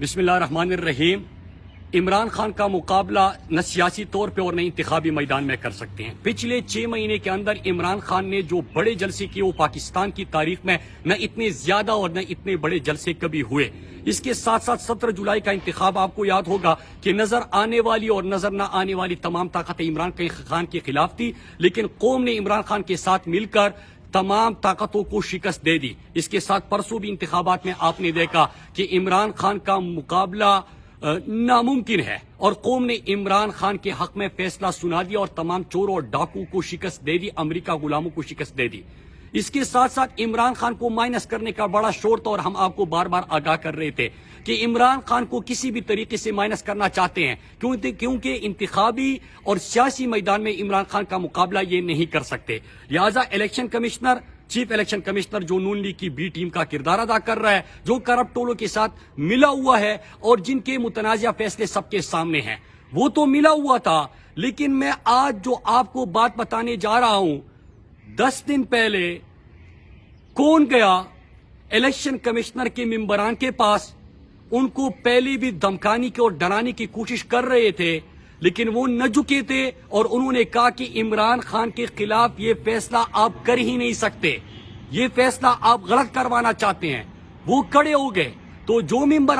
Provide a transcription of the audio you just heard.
بسم اللہ الرحمن الرحیم۔ عمران خان کا مقابلہ نہ سیاسی طور پہ اور نہ انتخابی میدان میں کر سکتے ہیں۔ پچھلے 6 مہینے کے اندر عمران خان نے جو بڑے جلسے کیے وہ پاکستان کی تاریخ میں نہ اتنے زیادہ اور نہ اتنے بڑے جلسے کبھی ہوئے۔ اس کے ساتھ ساتھ 17 جولائی کا انتخاب آپ کو یاد ہوگا کہ نظر آنے والی اور نظر نہ آنے والی تمام طاقتیں عمران خان کے خلاف تھی، لیکن قوم نے عمران خان کے ساتھ مل کر تمام طاقتوں کو شکست دے دی۔ اس کے ساتھ پرسوں بھی انتخابات میں آپ نے دیکھا کہ عمران خان کا مقابلہ ناممکن ہے، اور قوم نے عمران خان کے حق میں فیصلہ سنا دیا اور تمام چوروں اور ڈاکو کو شکست دے دی، امریکہ غلاموں کو شکست دے دی۔ اس کے ساتھ ساتھ عمران خان کو مائنس کرنے کا بڑا شور تھا، اور ہم آپ کو بار بار آگاہ کر رہے تھے کہ عمران خان کو کسی بھی طریقے سے مائنس کرنا چاہتے ہیں، کیونکہ انتخابی اور سیاسی میدان میں عمران خان کا مقابلہ یہ نہیں کر سکتے۔ لہٰذا election commissioner, chief election commissioner جو نون لیگ کی بی ٹیم کا کردار ادا کر رہا ہے، جو کرپٹ ٹولوں کے ساتھ ملا ہوا ہے اور جن کے متنازع فیصلے سب کے سامنے ہیں، وہ تو ملا ہوا تھا، لیکن میں آج جو آپ کو بات بتانے جا رہا ہوں، 10 دن پہلے کون گیا الیکشن کمشنر کے ممبران کے پاس؟ ان کو پہلے بھی دھمکانے کی اور ڈرانے کی کوشش کر رہے تھے، لیکن وہ نہ جھکے تھے، اور انہوں نے کہا کہ عمران خان کے خلاف یہ فیصلہ آپ کر ہی نہیں سکتے، یہ فیصلہ آپ غلط کروانا چاہتے ہیں۔ وہ کھڑے ہو گئے، تو جو ممبر